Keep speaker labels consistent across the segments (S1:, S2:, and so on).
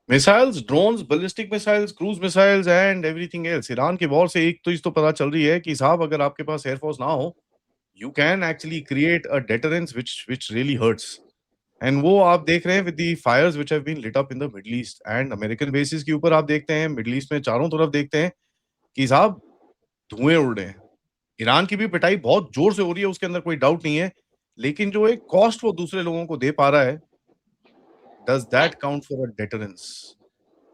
S1: Missiles, drones, ballistic missiles, cruise missiles and everything else. Iran के war से एक चीज तो पता चल रही है कि साहब अगर आपके पास एयरफोर्स ना हो, you can actually create a deterrence which really hurts. And वो आप देख रहे हैं with the fires which have been lit up in the Middle East and American bases के ऊपर। आप देखते हैं मिडल ईस्ट में चारों तरफ देखते हैं कि साहब धुएं उड़ रहे हैं। ईरान की भी पिटाई बहुत जोर से हो रही है, उसके अंदर कोई डाउट नहीं है, लेकिन जो एक कॉस्ट वो दूसरे लोगों को दे पा रहा है, does that count for a deterrence?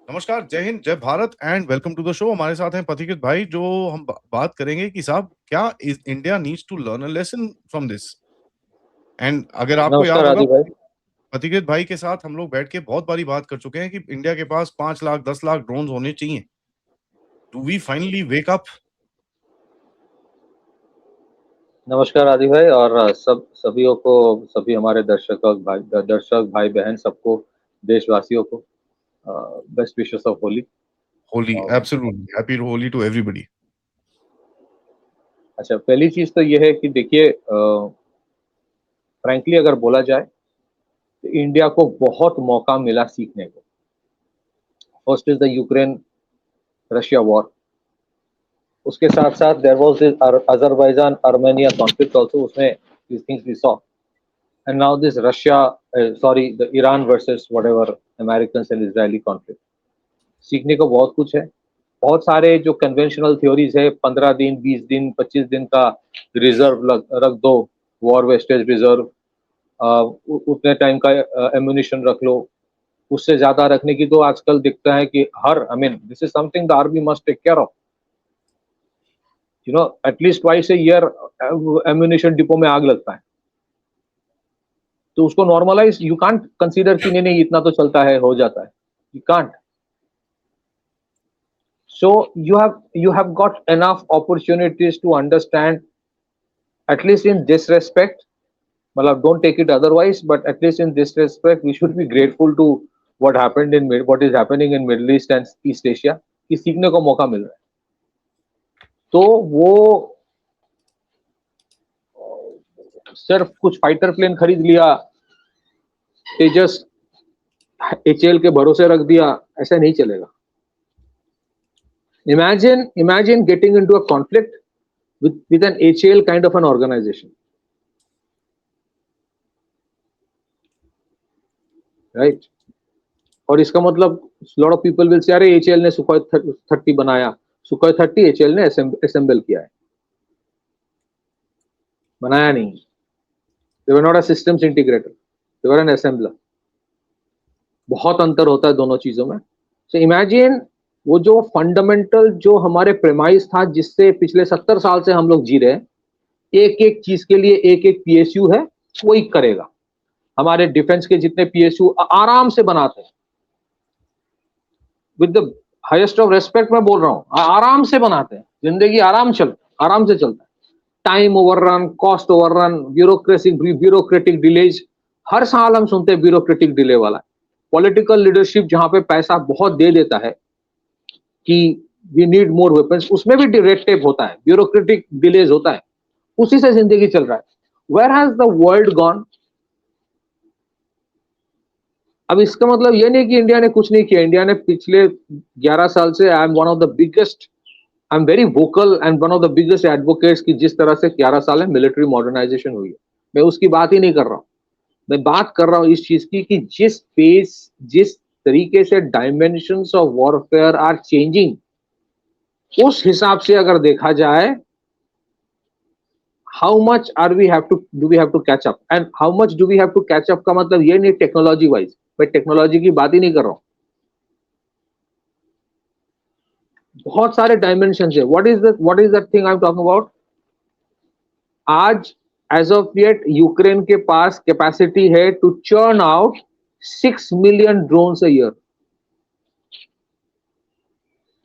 S1: नमस्कार, जय हिंद, जय Bharat and welcome to the show. हमारे साथ हैं पथिकृत भाई, जो हम बात करेंगे कि साहब क्या India needs to learn a lesson from this. And अगर आपको
S2: नमस्कार
S1: याद होगा,
S2: आदि भाई।
S1: पथिकृत भाई के साथ हम लोग बैठ के बहुत बारी बात कर चुके हैं कि इंडिया के पास 5 लाख 10 लाख ड्रोन होने चाहिए। Do we finally wake up?
S2: नमस्कार आदि भाई और सभी हमारे दर्शक भाई बहन सबको, देशवासियों को best wishes of Holi.
S1: Holi, absolutely happy Holi to everybody.
S2: अच्छा, पहली चीज तो ये है कि देखिए, फ्रैंकली अगर बोला जाए तो इंडिया को बहुत मौका मिला सीखने को। First is the Ukraine Russia war, उसके साथ साथ there was this Azerbaijan Armenia conflict also, उसमें these things we saw. And now this the Iran versus whatever Americans and Israeli conflict. सीखने को बहुत कुछ है। बहुत सारे जो कन्वेंशनल थ्योरीज है, 15 दिन 20 दिन 25 दिन का रिजर्व रख दो, वॉर वेस्टेज रिजर्व, उतने टाइम का एम्यूनिशन रख लो। उससे ज्यादा रखने की तो आजकल दिखता है कि this is something the army must take care of. At least twice a year ammunition depot में आग लगता है, तो उसको नॉर्मलाइज, यू कांट कंसीडर कि नहीं इतना तो चलता है, हो जाता है, you can't. So you have got enough opportunities to understand, at least in this respect, मतलब don't take it otherwise, but at least in this respect we should be grateful to what is happening in Middle East and East Asia, कि सीखने को मौका मिल रहा है। तो वो सिर्फ कुछ फाइटर प्लेन खरीद लिया, तेजस एचएल के भरोसे रख दिया, ऐसा नहीं चलेगा। Imagine getting into a conflict with an HAL kind of an organization, right? और इसका मतलब lot of people will say, अरे HAL ने सुखोई 30 बनाया, सुखोई 30 HAL ने असेंबल किया है, बनाया नहीं। They were not a systems integrator, they were an assembler. बहुत अंतर होता है दोनों चीजों में। So imagine वो जो फंडामेंटल जो हमारे प्रेमाइस था, जिससे पिछले 70 साल से हम लोग जी रहे हैं, एक एक चीज के लिए एक एक पीएसयू है, वही करेगा। हमारे डिफेंस के जितने पीएसयू आराम से बनाते हैं, with the highest of respect मैं बोल रहा हूँ, आराम से बनाते हैं, जिंदगी आराम से चलता है। Time overrun, cost overrun, bureaucratic delays, हर साल हम सुनते हैं ब्यूरोक्रेटिक डिले वाला। पॉलिटिकल लीडरशिप जहां पे पैसा बहुत दे देता है कि वी नीड मोर वेपन्स, उसमें भी रेड टेप होता है, ब्यूरोक्रेटिक डिलेज होता है, उसी से जिंदगी चल रहा है। Where has the world gone? अब इसका मतलब ये नहीं कि इंडिया ने कुछ नहीं किया। इंडिया ने पिछले 11 साल से, I am very vocal and one of the biggest advocates कि जिस तरह से 11 साल में मिलिट्री मॉडर्नाइजेशन हुई है, मैं उसकी बात ही नहीं कर रहा हूं। मैं बात कर रहा हूं इस चीज की कि जिस तरीके से dimensions of warfare are changing, उस हिसाब से अगर देखा जाए, how much do we have to catch up, and how much do we have to catch up का मतलब ये नहीं टेक्नोलॉजी वाइज, मैं टेक्नोलॉजी की बात ही नहीं कर रहा हूं। बहुत सारे डायमेंशन है। What is the thing I am talking about? आज एज ऑफ येट यूक्रेन के पास कैपेसिटी है to churn out 6 million drones a year.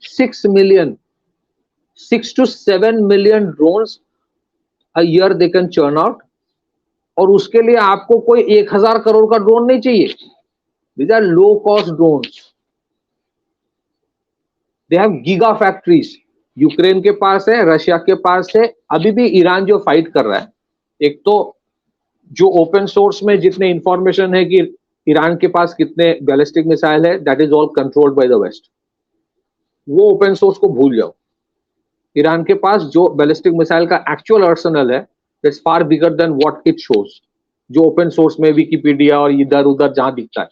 S2: 6 million, 6 to 7 million drones a year they can churn out. और उसके लिए आपको कोई 1000 करोड़ का ड्रोन नहीं चाहिए। These are low cost drones, they have giga factories. Ukraine के पास है, रशिया के पास है, अभी भी ईरान जो फाइट कर रहा है। एक तो जो ओपन सोर्स में जितने इंफॉर्मेशन है कि ईरान के पास कितने बैलिस्टिक मिसाइल है, that is all controlled by the West. वो ओपन सोर्स को भूल जाओ। ईरान के पास जो बैलिस्टिक मिसाइल का एक्चुअल आर्सेनल है, it's far bigger than what it shows, जो ओपन सोर्स में विकिपीडिया और इधर उधर जहां दिखता है।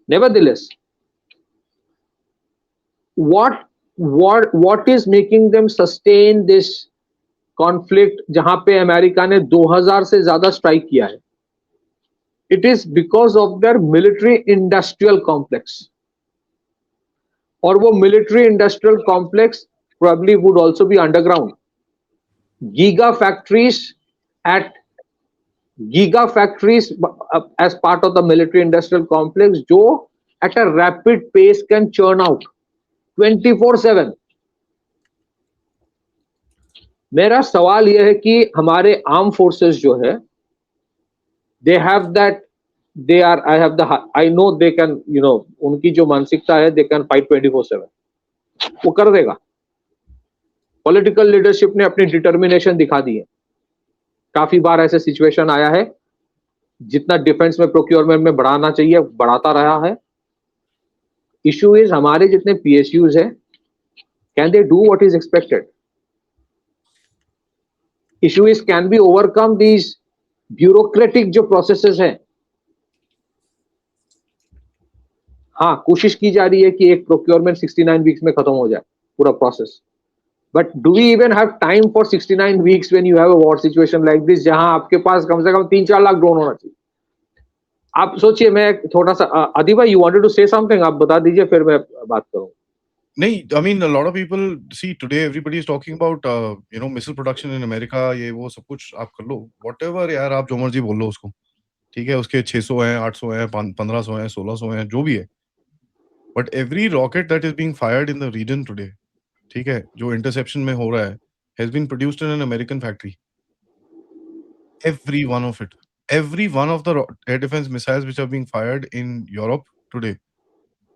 S2: Nevertheless, what is making them sustain this conflict जहां पे अमेरिका ने 2000 से ज्यादा स्ट्राइक किया है? It is because of their military industrial complex, और वो military industrial complex probably would also be underground. Giga factories as part of the military industrial complex, जो at a rapid pace can churn out 24/7. मेरा सवाल यह है कि हमारे arm forces जो है, they have that, I know they can, उनकी जो मानसिकता है, they can fight 24/7. वो कर देगा। पॉलिटिकल लीडरशिप ने अपनी डिटर्मिनेशन दिखा दी है। काफी बार ऐसे सिचुएशन आया है, जितना डिफेंस में प्रोक्योरमेंट में बढ़ाना चाहिए बढ़ाता रहा है। इशू इज हमारे जितने PSUs है, can they do what is expected? Issue is can be overcome these bureaucratic जो प्रोसेसेस हैं। हाँ, कोशिश की जा रही है कि एक प्रोक्योरमेंट 69 वीक्स में खत्म हो जाए पूरा process, but do we even have time for 69 weeks when you have a war situation like this, जहां आपके पास कम से कम 3-4 लाख ड्रोन होना चाहिए? आप सोचिए। मैं थोड़ा सा, Adiba, you wanted to say something, आप बता दीजिए, फिर मैं बात करूं।
S1: नहीं, I mean, a lot of people see today everybody is talking about missile production in America, ये वो सब कुछ आप कर लो, whatever यार, आप जो मर्जी बोल लो उसको, ठीक है? उसके 600 हैं, 800 हैं, 1500 हैं, 1600 हैं, जो भी है, but every rocket that is being fired in the region today, ठीक है, जो इंटरसेप्शन में हो रहा है, has been produced in an American factory. Every one of it, every one of the air defense missiles which are being fired in Europe today,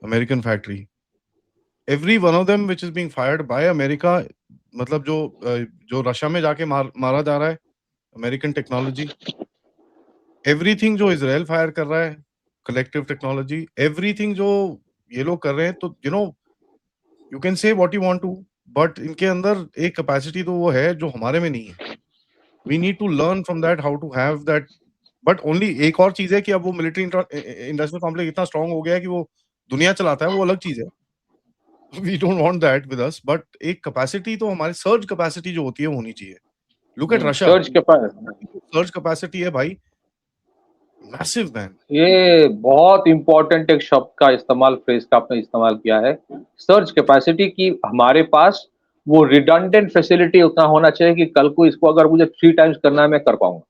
S1: American factory. Every one of them which is being fired by America, मतलब जो Russia में जाके मारा जा रहा है, American technology. Everything जो Israel fire कर रहा है, कलेक्टिव टेक्नोलॉजी। एवरीथिंग जो ये लोग कर रहे हैं, तो you can say what you want to, but इनके अंदर एक कैपेसिटी तो वो है जो हमारे में नहीं है। We need to learn from that how to have that, but only एक और चीज है कि अब वो मिलिट्री इंडस्ट्रियल कॉम्प्लेक्स इतना स्ट्रांग हो गया है कि वो दुनिया चलाता है, वो अलग चीज है। We don't want that with us, but एक कैपेसिटी तो हमारी सर्ज कैपेसिटी जो होती है वो होनी चाहिए। Look at Russia, surge capacity है भाई, मैसिव मैन।
S2: ये बहुत इंपॉर्टेंट एक शब्द का इस्तेमाल, फ्रेज का आपने इस्तेमाल किया है, सर्ज कैपेसिटी की। हमारे पास वो रिडंडेंट फैसिलिटी उतना होना चाहिए कि कल को इसको अगर मुझे 3 टाइम्स करना है, मैं कर पाऊंगा।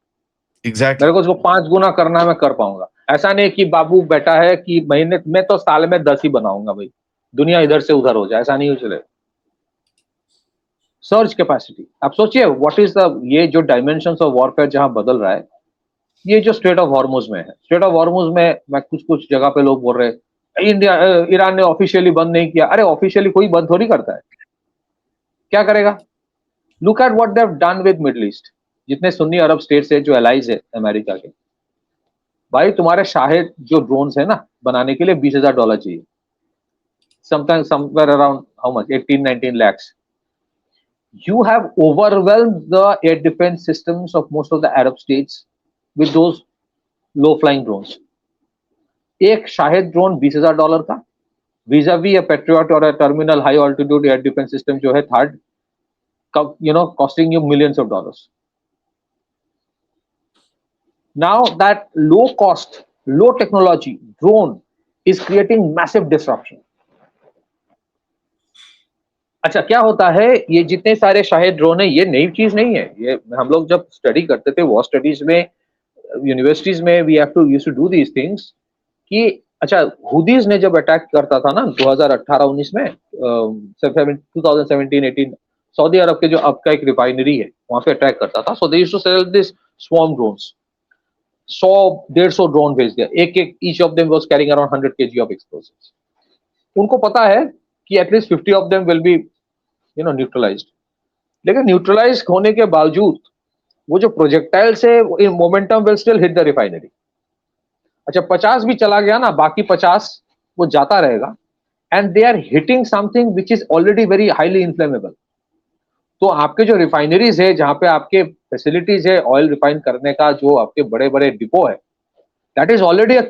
S1: एग्जैक्टली।
S2: मेरे को इसको 5 गुना करना है, मैं कर पाऊंगा। ऐसा नहीं कि बाबू बेटा है कि महीने में तो साल में 10 ही बनाऊंगा भाई, दुनिया इधर से उधर हो जाए, ऐसा नहीं हो चले। सर्च कैपेसिटी, आप सोचिए व्हाट इज द, ये जो डायमेंशंस ऑफ वॉरफेयर जहां बदल रहा है, ये जो स्ट्रेट ऑफ हॉर्मुज में है। स्ट्रेट ऑफ हॉर्मुज में मैं कुछ जगह पे लोग बोल रहे हैं ईरान ने ऑफिशियली बंद नहीं किया। अरे ऑफिशियली कोई बंद थोड़ी करता है, क्या करेगा? Look at what they have done with middle east, जितने सुन्नी अरब स्टेट्स है जो एलाइज है अमेरिका के। भाई तुम्हारे शाहिद जो ड्रोन्स है ना, बनाने के लिए $20,000 चाहिए, sometimes somewhere around how much, 18-19 lakhs. You have overwhelmed the air defense systems of most of the Arab states with those low flying drones. एक शाहिद ड्रोन $20,000 का, vis-a-vis a Patriot or a terminal high altitude air defense system जो है third, costing you millions of dollars. Now that low cost, low technology drone is creating massive disruption. अच्छा, क्या होता है, ये जितने सारे शाहिद ड्रोन है, ये नई चीज नहीं है। ये हम लोग जब स्टडी करते थे वॉर स्टडीज में, यूनिवर्सिटीज में, we have to used to do these things कि अच्छा, हुदीज ने जब अटैक करता था ना 2018-19 में, 2017-18, सऊदी अरब के जो अब का एक रिफाइनरी है वहां पे अटैक करता था। So they used to sell this swarm drones, 100-150 drone भेज दिया, एक each of them was carrying around 100 kg of explosives. उनको पता है कि at least 50 of them will be neutralized, लेकिन न्यूट्रलाइज होने के बावजूद वो जो प्रोजेक्टाइल्स है, in momentum will still hit the refinery. अच्छा 50 भी चला गया ना, बाकी 50 वो जाता रहेगा, and they are hitting something which is already very highly inflammable. तो आपके जो रिफाइनरीज है, जहां पे आपके फैसिलिटीज है ऑयल रिफाइन करने का, जो आपके बड़े बड़े डिपो है, that is already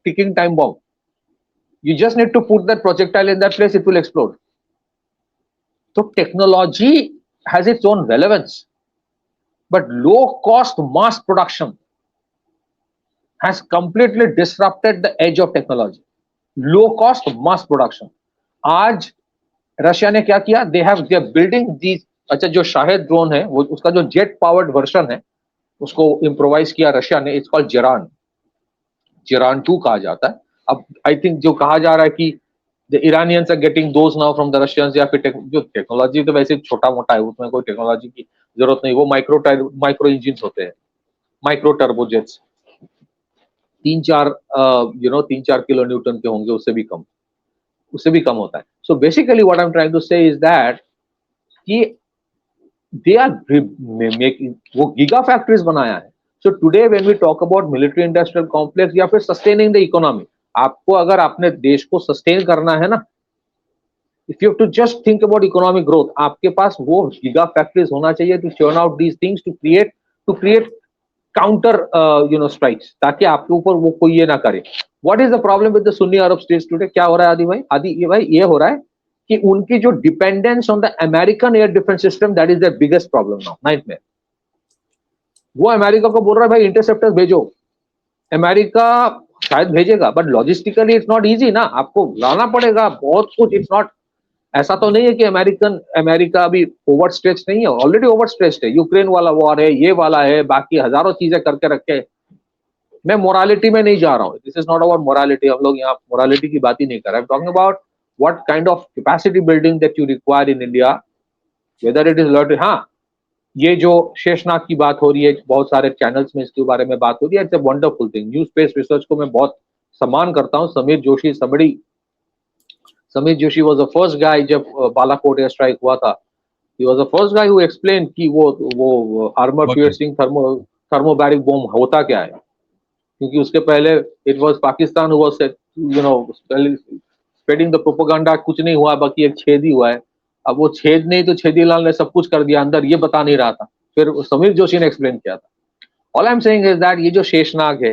S2: ticking time bomb. You just need to put that projectile in that place, it will explode. So technology has its own relevance, but low cost mass production has completely disrupted the edge of technology. Low cost mass production. आज Russia ने क्या किया, they are building these, अच्छा जो Shahid drone है वो उसका जो जेट पावर्ड वर्जन है उसको इम्प्रोवाइज किया रशिया ने, इट्स कॉल्ड जिरान, जिरान 2 कहा जाता है। अब आई थिंक जो कहा जा रहा है कि the Iranians are getting those now from the Russians, या फिर जो टेक्नोलॉजी तो वैसे छोटा मोटा है, उसमें कोई टेक्नोलॉजी की जरूरत नहीं, वो माइक्रो इंजिन होते हैं, माइक्रो टर्बोजेट्स, 3-4 किलो न्यूटन के होंगे, उससे भी कम होता है। So basically what I am trying to say is that कि दे आर मेकिंग, वो गीगा फैक्ट्रीज बनाया है। So today when we talk about military industrial complex या फिर सस्टेनिंग द इकोनॉमी, आपको अगर अपने देश को सस्टेन करना है ना, if you have to just think about economic growth, आपके पास वो गीगा फैक्ट्रीज होना चाहिए to churn out these things, to create counter strikes, ताकि आपके ऊपर वो कोई ये ना करे। What is the problem with the Sunni Arab states today? क्या हो रहा है आदि भाई ये हो रहा है कि उनकी जो dependence on the American air defence system, that is the biggest problem now, nightmare. वो अमेरिका को बोल रहा है भाई इंटरसेप्टर भेजो, अमेरिका शायद भेजेगा, but logistically it's not easy ना, आपको लाना पड़ेगा बहुत कुछ। इट्स नॉट, ऐसा तो नहीं है कि अमेरिका अभी ओवर स्ट्रेच नहीं है, ऑलरेडी ओवर स्ट्रेच है, यूक्रेन वाला वॉर है, ये वाला है, बाकी हजारों चीजें करके रखे। मैं मोरालिटी में नहीं जा रहा हूँ, this is not about morality, हम लोग यहाँ मोरालिटी की बात ही नहीं कर रहे, talking about what kind of capacity building that you require in India, whether it is lot. हाँ, ये जो शेषनाग की बात हो रही है, बहुत सारे चैनल्स में इसके बारे में बात हो रही है, it's a wonderful thing. New space research को मैं बहुत सम्मान करता हूँ। Sameer Joshi was the first guy जब बालाकोट एयर स्ट्राइक हुआ था, he was the first guy who explained कि वो आर्मर पियर्सिंग थर्मोबैरिक बॉम्ब होता क्या है, क्योंकि उसके पहले it was Pakistan who was spreading the propaganda, कुछ नहीं हुआ, बाकी एक छेद ही हुआ है। अब वो छेद नहीं तो छेदीलाल ने सब कुछ कर दिया अंदर, ये बता नहीं रहा था, फिर समीर जोशी ने एक्सप्लेन किया था। All I am saying is that ये जो शेषनाग है,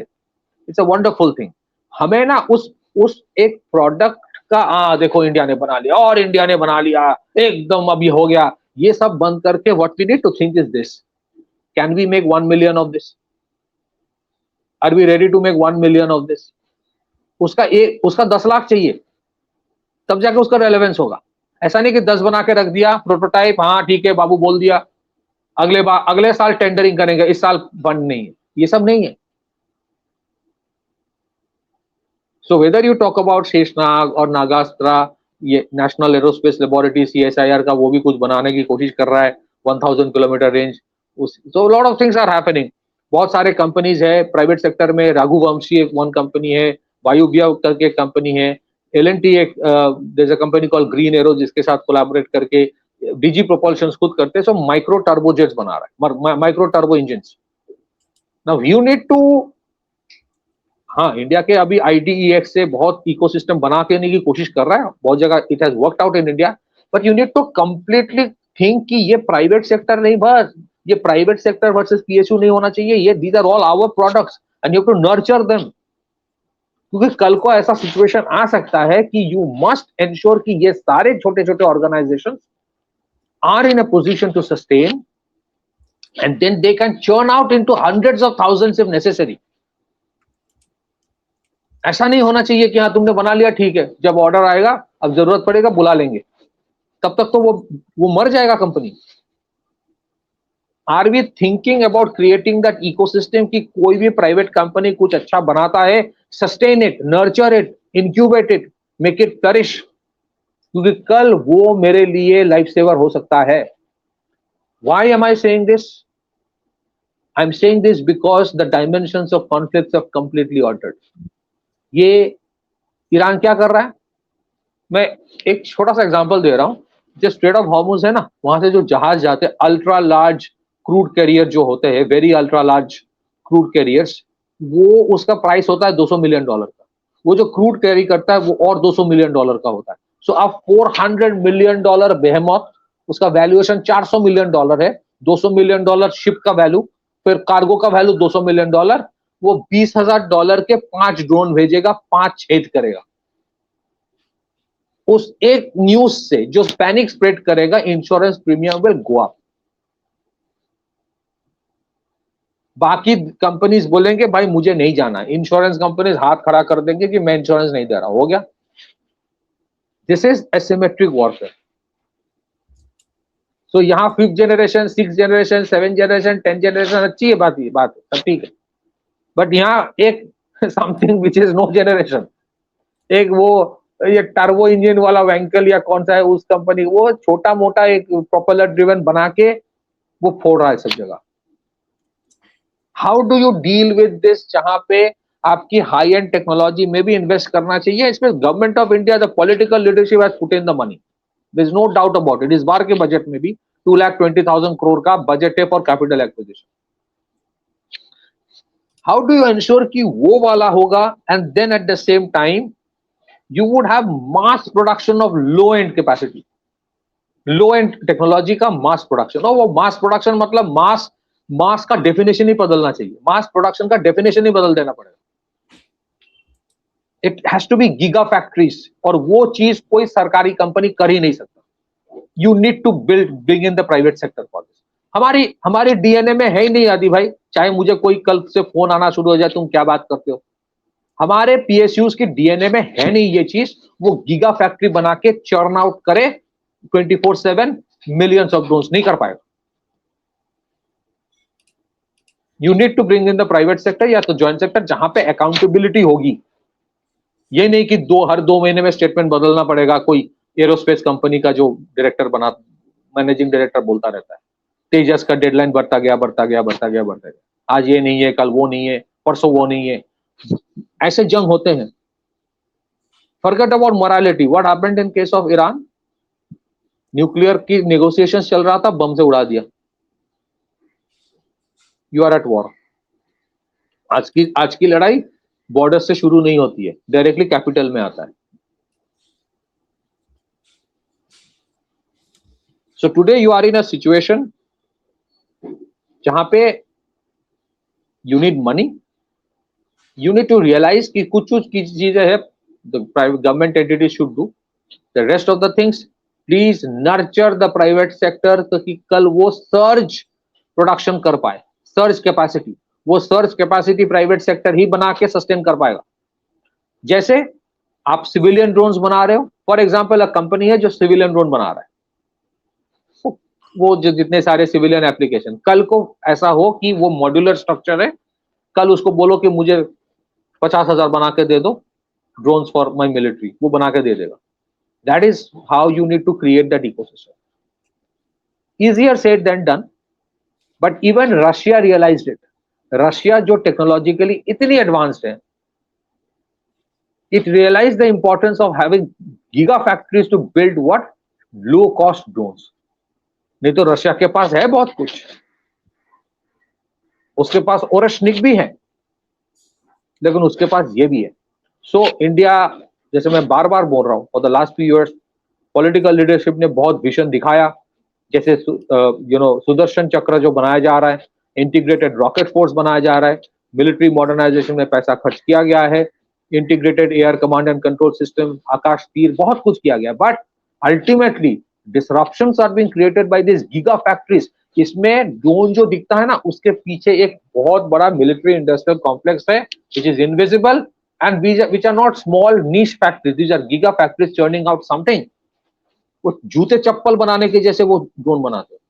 S2: इट्स अ वंडरफुल थिंग। हमें ना उस एक प्रोडक्ट का देखो इंडिया ने बना लिया और इंडिया ने बना लिया एकदम अभी हो गया, ये सब बंद करके what we need to think is this, can we make 1 million of this? Are we ready to make 1 million of this? उसका 10 लाख चाहिए, तब जाके उसका रेलेवेंस होगा। ऐसा नहीं कि 10 बना के रख दिया प्रोटोटाइप, हाँ ठीक है बाबू बोल दिया, अगले साल टेंडरिंग करेंगे, इस साल फंड नहीं है, ये सब नहीं है। So whether you talk about Sheshnag और नागास्त्रा, ये नेशनल एरोस्पेस लेबोरेटरी CSIR का वो भी कुछ बनाने की कोशिश कर रहा है, 1000 kilometre range, so lot of things are happening। बहुत सारे कंपनीज है प्राइवेट सेक्टर में, रघुवंशी एक वन कंपनी है, वायुव्य करके एक कंपनी है, L&T एक there's a company called green arrow जिसके साथ कोलैबोरेट करके DG प्रोपल्शन खुद करते हैं, so माइक्रो टर्बोजेट्स बना रहा है, micro turbo engines. Now you need to, हाँ इंडिया के अभी IDEX से बहुत इकोसिस्टम बना के की कोशिश कर रहा है, बहुत जगह it has worked out in India, but you need to completely think कि ये प्राइवेट सेक्टर नहीं, बस ये प्राइवेट सेक्टर वर्सेस PSU नहीं होना चाहिए, ये these are all our products and you have to nurture them, क्योंकि कल को ऐसा सिचुएशन आ सकता है कि यू मस्ट एंश्योर कि ये सारे छोटे छोटे organisations are in a position to sustain and then they can churn out into hundreds of thousands if necessary. ऐसा नहीं होना चाहिए कि हाँ तुमने बना लिया ठीक है, जब ऑर्डर आएगा अब जरूरत पड़ेगा बुला लेंगे, तब तक तो वो मर जाएगा company. Are we thinking about creating that ecosystem कि कोई भी प्राइवेट कंपनी कुछ अच्छा बनाता है, sustain it, nurture it, incubate it, make it flourish, क्योंकि कल वो मेरे लिए लाइफ सेवर हो सकता है। Why am I saying this? I am saying this because the dimensions of conflicts have completely altered. ये ईरान क्या कर रहा है, मैं एक छोटा सा एग्जांपल दे रहा हूं, जो स्ट्रेट ऑफ हॉर्मुज है ना, वहां से जो जहाज जाते हैं, अल्ट्रा लार्ज क्रूड कैरियर जो होते हैं, very ultra large crude carriers, वो उसका प्राइस होता है $200 मिलियन का। वो जो क्रूड कैरी करता है वो और $200 मिलियन का होता है। सो अब $400 मिलियन बेहेमोथ, उसका वैल्यूएशन $400 मिलियन है। $200 मिलियन शिप का वैल्यू, फिर कार्गो का वैल्यू $200 मिलियन, वो $20,000 के 5 ड्रोन भेजेगा, 5 छेद करेगा। उस एक न्यूज से जो पैनिक स्प्रेड करेगा, insurance premium will go up. बाकी कंपनीज बोलेंगे भाई मुझे नहीं जाना, इंश्योरेंस कंपनीज हाथ खड़ा कर देंगे कि मैं इंश्योरेंस नहीं दे रहा, हो गया। This is asymmetric warfare. So यहाँ 5th generation, 6th generation, 7th generation, 10th generation अच्छी है, बात सब ठीक है, बट यहाँ एक something which is no generation, एक वो ये टर्बो इंजन वाला व्हीकल या कौन सा है उस कंपनी, वो छोटा मोटा एक प्रोपेलर ड्रिवन बना के वो फोड़ रहा है सब जगह। How do you deal with this, जहां पे आपकी हाई एंड टेक्नोलॉजी में भी इन्वेस्ट करना चाहिए। इसमें government of India, the political leadership has put in the money, there is no doubt about it. इस बार के बजट में भी 2,20,000 करोड़ का बजट है for capital acquisition. How do you ensure कि वो वाला होगा, and then at the same time you would have mass production of low end capacity, low end technology का मास प्रोडक्शन। और वो मास प्रोडक्शन मतलब मास का डेफिनेशन ही बदलना चाहिए, मास प्रोडक्शन का डेफिनेशन ही बदल देना पड़ेगा। It has to be giga factories, और वो चीज कोई सरकारी कंपनी कर ही नहीं सकता। You need to bring in the private sector for this. हमारी डीएनए में है ही नहीं आदि भाई, चाहे मुझे कोई कल से फोन आना शुरू हो जाए, तुम क्या बात करते हो, हमारे पीएसयूज की डीएनए में है नहीं ये चीज। वो गीगा फैक्ट्री बना के चर्न आउट करे 24/7 मिलियंस ऑफ ड्रोन्स, नहीं कर पाएगा। You need to bring in the private sector या तो जॉइंट सेक्टर, जहां पे अकाउंटेबिलिटी होगी। ये नहीं कि हर 2 महीने में स्टेटमेंट बदलना पड़ेगा। कोई एरोस्पेस कंपनी का जो डायरेक्टर बना, मैनेजिंग डायरेक्टर बोलता रहता है, तेजस का डेडलाइन बढ़ता गया, आज ये नहीं है, कल वो नहीं है, परसों वो नहीं है। ऐसे जंग होते हैं। Forget about morality, what happened in case of Iran, nuclear की नेगोशिएशंस चल रहा था, बम से उड़ा दिया। You are at war. आज की लड़ाई बॉर्डर से शुरू नहीं होती है, डायरेक्टली कैपिटल में आता है। So today you are in a situation जहां पे you need money, you need to realize कि कुछ चीजें है the private government entities should do, the rest of the things please nurture the private sector, ताकि कल वो सर्ज प्रोडक्शन कर पाए, सर्ज कैपेसिटी। वो सर्ज कैपेसिटी प्राइवेट सेक्टर ही बना के सस्टेन कर पाएगा। जैसे आप सिविलियन ड्रोन्स बना रहे हो, फॉर एग्जांपल एक कंपनी है जो सिविलियन ड्रोन बना रहा है, वो जो जितने सारे सिविलियन एप्लीकेशन, कल को ऐसा हो कि वो मॉड्यूलर स्ट्रक्चर है, कल उसको बोलो कि मुझे 50,000 बना के दे दो ड्रोन्स फॉर माई मिलिट्री, वो बना के दे देगा। That is how you need to create that ecosystem. Easier said than done, but even Russia realised it. Russia जो टेक्नोलॉजिकली इतनी एडवांस्ड है, it realise the importance of having giga factories to build what, low cost drones. नहीं तो Russia के पास है बहुत कुछ, उसके पास ओरेशनिक भी है, लेकिन उसके पास ये भी है। सो इंडिया, जैसे मैं बार बार बोल रहा हूं, for the last few years political leadership ने बहुत विजन दिखाया। जैसे सुदर्शन चक्र जो बनाया जा रहा है, इंटीग्रेटेड रॉकेट फोर्स बनाया जा रहा है, मिलिट्री मॉडर्नाइजेशन में पैसा खर्च किया गया है, integrated air command and control system, Akashteer, बहुत कुछ किया गया। But ultimately disruptions are being created by this giga factories. इसमें ड्रोन जो दिखता है ना, उसके पीछे एक बहुत बड़ा मिलिट्री इंडस्ट्रियल कॉम्प्लेक्स है, which is invisible and which are not small niche factories, these are giga factories churning out something। वो जूते चप्पल बनाने के जैसे वो ड्रोन बनाते हैं।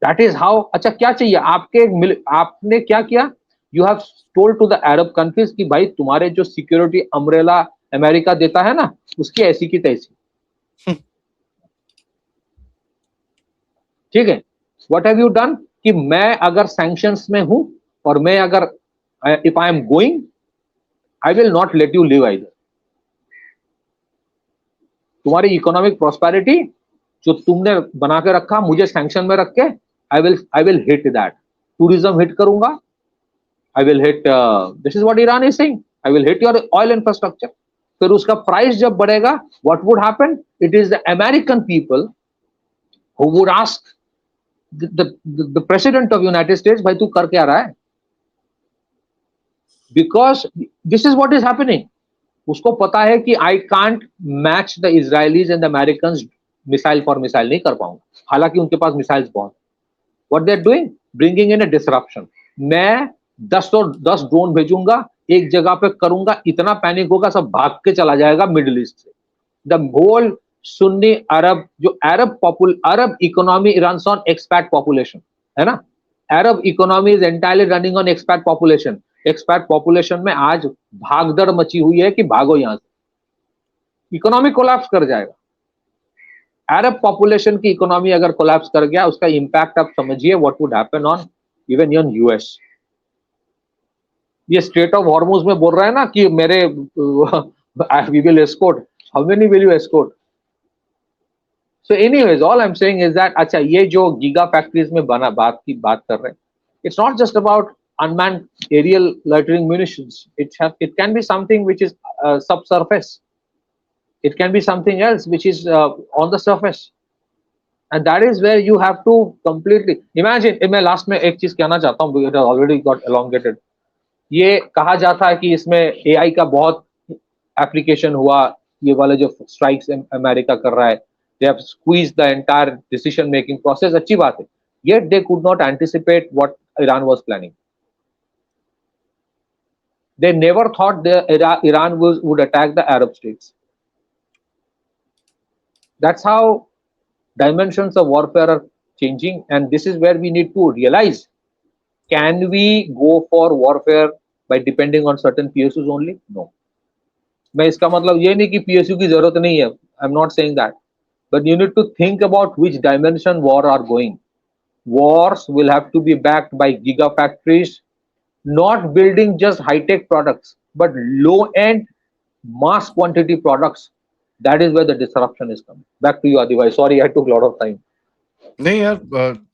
S2: That is how. अच्छा क्या चाहिए आपने क्या किया, you have told to the Arab countries कि भाई तुम्हारे जो सिक्योरिटी अम्ब्रेला अमेरिका देता है ना, उसकी ऐसी की तैसी, ठीक है। व्हाट हैव यू डन कि मैं अगर सैंक्शंस में हूं, और मैं अगर if I am going, I will not let you live either. तुम्हारी इकोनॉमिक प्रॉस्पेरिटी जो तुमने बना के रखा, मुझे सैंक्शन में रख के, I will hit that. Tourism hit करूंगा, I will hit, this is what Iran is saying, I will hit your oil infrastructure. फिर उसका प्राइस जब बढ़ेगा, what would happen? It is the American people who would ask the president of United States, भाई तू कर क्या रहा है? Because this is what is happening. उसको पता है कि I can't match the Israelis and the Americans missile for missile नहीं कर पाऊंगा, हालांकि उनके पास मिसाइल्स बहुत. What they're doing? Bringing in a disruption. मैं 10 ड्रोन भेजूंगा, एक जगह पे करूंगा, इतना पैनिक होगा, सब भाग के चला जाएगा मिडिल ईस्ट से. द होल सुन्नी अरब, जो Arab economy runs on expat population, है ना. Arab economy is entirely running on expat population. Expat population में आज भागदड़ मची हुई है कि भागो यहां से, इकोनॉमी कोलैप्स कर जाएगा. अरब पॉपुलेशन की इकोनॉमी अगर कोलैप्स कर गया, उसका इंपैक्ट आप समझिए what would happen on even in US. ये स्ट्रेट ऑफ हॉर्मुज में बोल रहा है ना कि मेरे we will escort, how many will you escort? So anyways, all I am saying is that, अच्छा ये जो गीगा फैक्ट्रीज में बना बात कर रहे हैं, it's not just about unmanned aerial loitering munitions. It can be something which is subsurface. It can be something else which is on the surface, and that is where you have to completely imagine. मैं last में एक चीज कहना चाहता हूँ, it has already got elongated. ये कहा जाता है कि इसमें AI का बहुत एप्लीकेशन हुआ, ये वाले जो स्ट्राइक्स अमेरिका कर रहा है, they have squeezed the entire decision making process. अच्छी बात है, yet they could not anticipate what Iran was planning. They never thought Iran would attack the Arab states. That's how dimensions of warfare are changing, and this is where we need to realize, can we go for warfare by depending on certain PSUs only? No. मैं इसका मतलब ये नहीं कि PSU की जरूरत नहीं है, I'm not saying that, but you need to think about which dimension war are going. Wars will have to be backed by gigafactories, not building just high-tech products, but low-end mass quantity products. That is where the disruption is coming. Back to you, Adivai. Sorry, I took a lot of time.
S1: नहीं यार,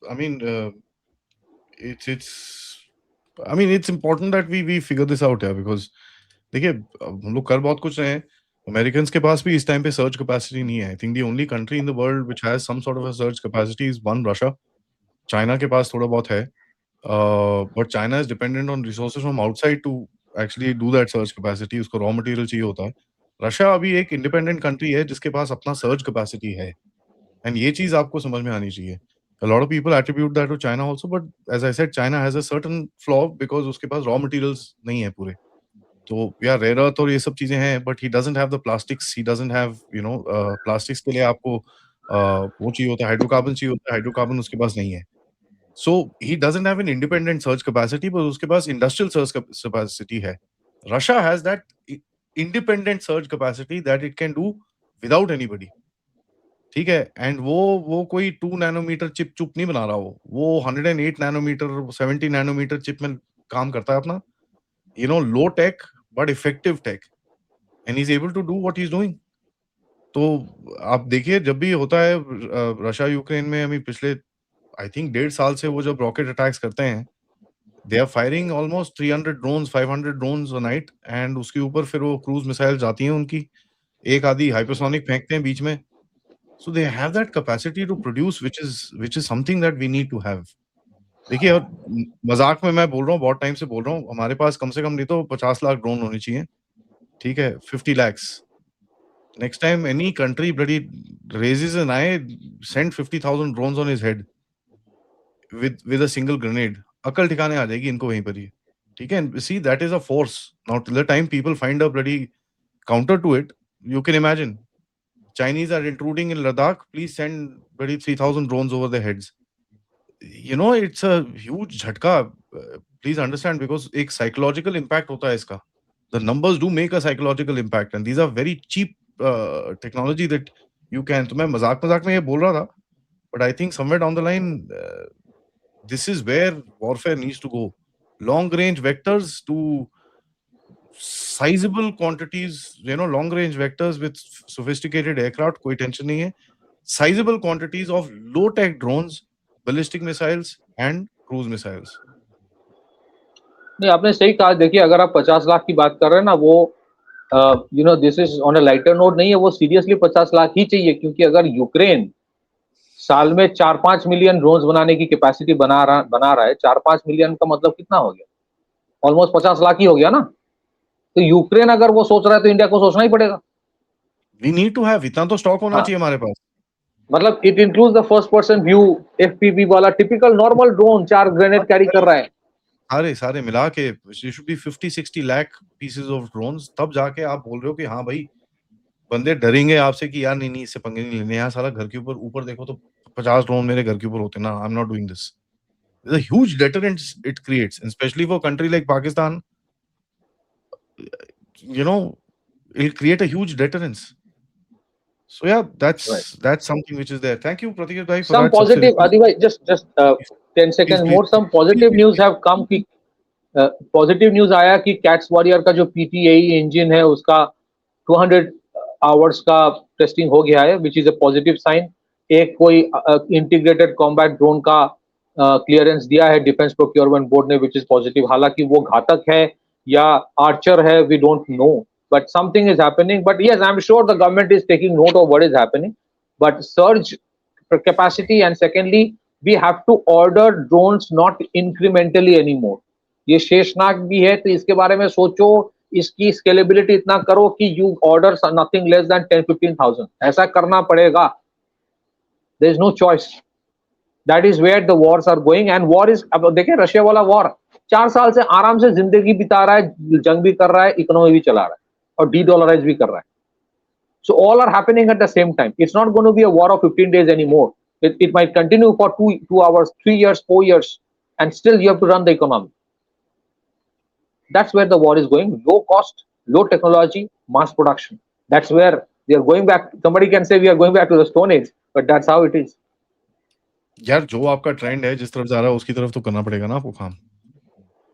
S1: I mean, it's important that we figure this out यार, because देखिए हम लोग कर बहुत कुछ रहे हैं. अमेरिकन्स के पास भी इस टाइम पे सर्च कैपेसिटी नहीं है. I think the only country in the world which has some sort of a search capacity is one Russia. China के पास थोड़ा बहुत है, but China is dependent on resources from outside to actually do that search capacity. उसको raw material चाहिए होता है. Russia अभी एक इंडिपेंडेंट कंट्री है जिसके पास अपना सर्च कैपेसिटी है, एंड ये चीज आपको समझ में आनी चाहिए. A lot of people attribute that to China also, but as I said, China has a certain flaw because उसके पास raw materials नहीं है पूरे. तो यार रेयर अर्थ और ये सब चीजें हैं, but he doesn't have the plastics. He doesn't have plastics के लिए आपको वो चाहिए होता है, हाइड्रोकार्बन चाहिए होता है. हाइड्रोकार्बन उसके पास नहीं है. So he doesn't have an independent search capacity, but उसके पास इंडस्ट्रियल सर्च कैपेसिटी है. Russia has that independent search capacity that it can do without anybody. ठीक है, एंड वो कोई 2 नैनोमीटर चिप चुप नहीं बना रहा. वो 108 नैनोमीटर 70 नैनोमीटर चिप में काम करता है अपना. Low tech but effective tech, and he's able to do what he's doing. तो आप देखिए जब भी होता है रशिया यूक्रेन में, अभी पिछले आई थिंक 1.5 साल से वो जब रॉकेट अटैक्स करते हैं, they are firing almost 300 drones 500 drones a night, and उसके ऊपर फिर वो क्रूज मिसाइल जाती हैं उनकी, एक आधी हाइपरसोनिक फेंकते हैं बीच में. So they have that capacity to produce which is something that we need to have. देखिए, और मजाक में मैं बोल रहा हूँ, बहुत टाइम से बोल रहा हूँ, हमारे पास कम से कम नहीं तो 50 लाख ड्रोन होने चाहिए. ठीक है, 50 lakhs. Next time any country bloody raises an eye, send 50,000 drones on his head with a single grenade. अकल ठिकाने आ जाएगी इनको वहीं पर ही. ठीक है, see that is a force. Now till the time people find a bloody counter to it, you can imagine. Chinese are intruding in Ladakh. Please send bloody 3,000 drones over their heads. It's a huge झटका. Please understand, because एक psychological impact होता है इसका. The numbers do make a psychological impact, and these are very cheap technology that you can. तो मैं मजाक में ये बोल रहा था, but I think somewhere down the line, this is where warfare needs to go. Long range vectors to sizable quantities, long range vectors with sophisticated aircraft, कोई tension नहीं है. Sizable quantities of low tech drones, ballistic missiles and cruise missiles.
S2: नहीं, आपने सही कहा। देखिए, अगर आप 50 लाख की बात कर रहे हैं ना, वो this is on a lighter note नहीं है, वो सीरियसली 50 लाख ही चाहिए, क्योंकि अगर यूक्रेन साल में 4-5 मिलियन ड्रोन्स बनाने की कैपेसिटी बना रहा है, 4-5 मिलियन का मतलब कितना हो गया? ऑलमोस्ट 50 लाख ही हो गया ना। तो यूक्रेन अगर वो सोच रहा है तो इंडिया को सोचना ही पड़ेगा।
S1: वी नीड टू हैव, इतना तो स्टॉक होना
S2: हाँ,
S1: चाहिए हमारे पास।
S2: मतलब it includes the first person view, FPV वाला typical normal drone 4 grenade carry कर रहा है।
S1: सारे सारे मिला के should be 50-60 lakh pieces of drones, तब जाके आप बोल रहे हो कि हाँ भाई, बंदे डरेंगे आपसे कि यार नहीं नहीं, इससे पंगे नहीं लेने। यहाँ साला घर के ऊपर ऊपर देखो तो 50 ड्रोन मेरे घर के ऊपर होते ना, I am not doing this. There's a huge deterrent it creates, and especially for a country like Pakistan, you know, it'll create a huge deterrence. So yeah,
S2: Right.
S1: that's something which is there. Thank you, Pratik bhai, for
S2: Some
S1: that. सबसे
S2: positive,
S1: request.
S2: otherwise just 10
S1: Please,
S2: seconds
S1: please,
S2: more, some
S1: please,
S2: positive
S1: please,
S2: news
S1: please.
S2: have come कि positive news आया कि cats warrior का जो पीटीएई engine है उसका 200 hours का testing हो गया है, which is a positive sign. एक कोई इंटीग्रेटेड कॉम्बैट ड्रोन का क्लियरेंस दिया है डिफेंस प्रोक्योरमेंट बोर्ड ने, विच इज पॉजिटिव। हालांकि वो घातक है या आर्चर है, we don't know, but something is happening. But yes, I am sure the government is taking note of what is happening, but surge capacity, and secondly we have to order drones not incrementally anymore। ये शेषनाग भी है, तो इसके बारे में सोचो, इसकी scalability इतना करो कि you order nothing less than 10-15,000, ऐसा करना पड़ेगा। There is no choice. That is where the wars are going, and war is, अब देखिए रशिया वाला वॉर 4 साल से आराम से जिंदगी बिता रहा है, जंग भी कर रहा है, इकोनॉमी भी चला रहा है, और डीडॉलराइज भी कर रहा है। So all are happening at the same time. It's not going to be a war of 15 days anymore. It might continue for 2 hours, 3 years, 4 years, and still you have to run the economy. That's where the war is going. Low cost, low technology, mass production. That's where we are going back. Somebody can say we are going back to the Stone Age, but that's how it is.
S1: यार जो आपका trend है, जिस तरफ जा रहा है उसकी तरफ तो करना पड़ेगा ना आपको काम।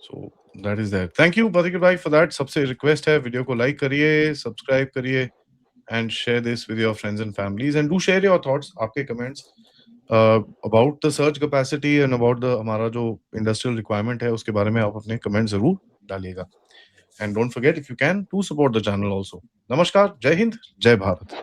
S1: So that is there. Thank you, Pratik bhai, for that. सबसे रिक्वेस्ट है, वीडियो को लाइक करिए, सब्सक्राइब करिए, and share this with your friends and families, and do share your thoughts, आपके comments about the surge capacity and about the हमारा जो industrial requirement है उसके बारे में आप अपने comment जरूर डालिएगा। And don't forget, if you can, to support the channel also. नमस्कार, जय हिंद, जय भारत।